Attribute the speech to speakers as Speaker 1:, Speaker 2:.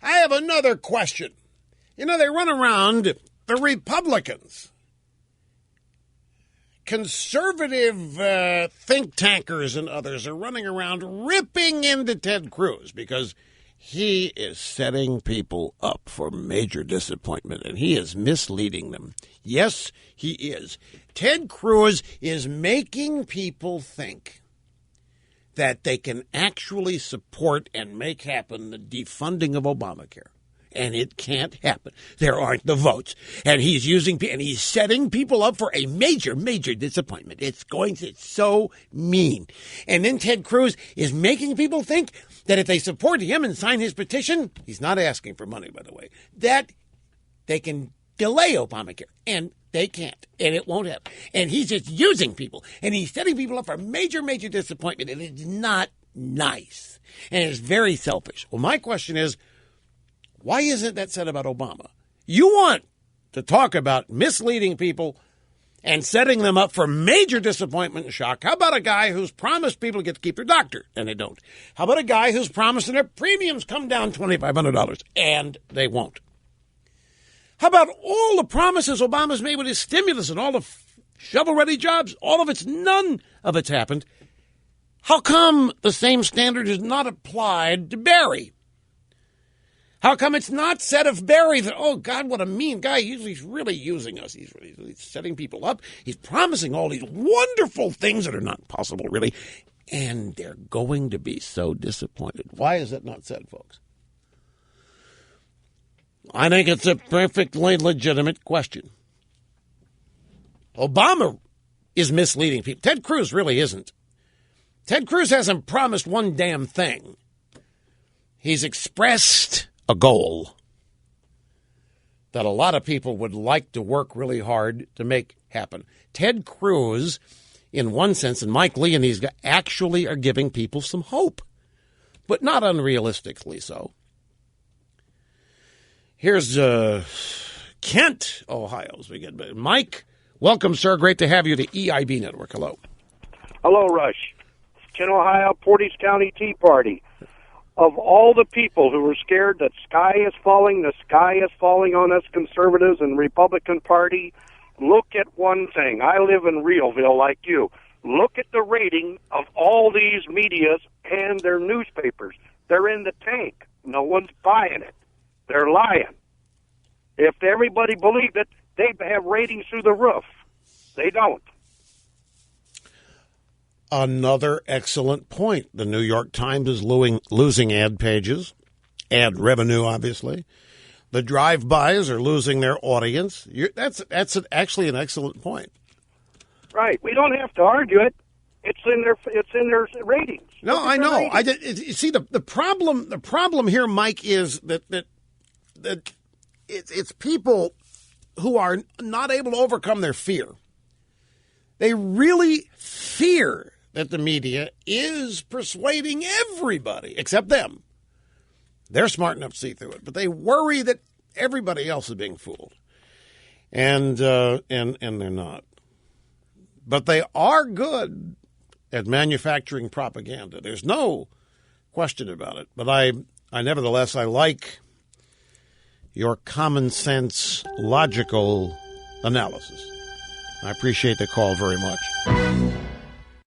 Speaker 1: I have another question. You know, they run around, the Republicans, conservative think tankers and others are running around ripping into Ted Cruz because he is setting people up for major disappointment, and he is misleading them. Yes, he is. Ted Cruz is making people think that they can actually support and make happen the defunding of Obamacare. And it can't happen. There aren't the votes. And he's setting people up for a major, major disappointment. It's so mean. And then Ted Cruz is making people think that if they support him and sign his petition, he's not asking for money, by the way, that they can delay Obamacare. And they can't. And it won't happen. And he's just using people. And he's setting people up for major, major disappointment. And it's not nice. And it's very selfish. Well, my question is, why isn't that said about Obama? You want to talk about misleading people and setting them up for major disappointment and shock. How about a guy who's promised people get to keep their doctor, and they don't? How about a guy who's promised that their premiums come down $2,500, and they won't? How about all the promises Obama's made with his stimulus and all the shovel-ready jobs? None of it's happened. How come the same standard is not applied to Barry? How come it's not said of Barry that, oh, God, what a mean guy. He's really using us. He's setting people up. He's promising all these wonderful things that are not possible, really. And they're going to be so disappointed. Why is that not said, folks? I think it's a perfectly legitimate question. Obama is misleading people. Ted Cruz really isn't. Ted Cruz hasn't promised one damn thing. He's expressed a goal that a lot of people would like to work really hard to make happen. Ted Cruz, in one sense, and Mike Lee and these guys actually are giving people some hope, but not unrealistically so. Here's Kent, Ohio, as we get. Mike, welcome, sir. Great to have you, the EIB Network. Hello.
Speaker 2: Hello, Rush. Kent, Ohio, Portage County Tea Party. Of all the people who were scared that the sky is falling on us conservatives and Republican Party, look at one thing. I live in Realville like you. Look at the rating of all these medias and their newspapers. They're in the tank. No one's buying it. They're lying. If everybody believed it, they'd have ratings through the roof. They don't.
Speaker 1: Another excellent point. The New York Times is losing ad pages, ad revenue, obviously. The drive-bys are losing their audience. That's actually an excellent point.
Speaker 2: Right. We don't have to argue it. It's in their ratings.
Speaker 1: No, I know. You see, the problem here, Mike, is that it's people who are not able to overcome their fear. They really fear that the media is persuading everybody except them. They're smart enough to see through it, but they worry that everybody else is being fooled, and they're not. But they are good at manufacturing propaganda. There's no question about it. But I nevertheless like your common sense, logical analysis. I appreciate the call very much.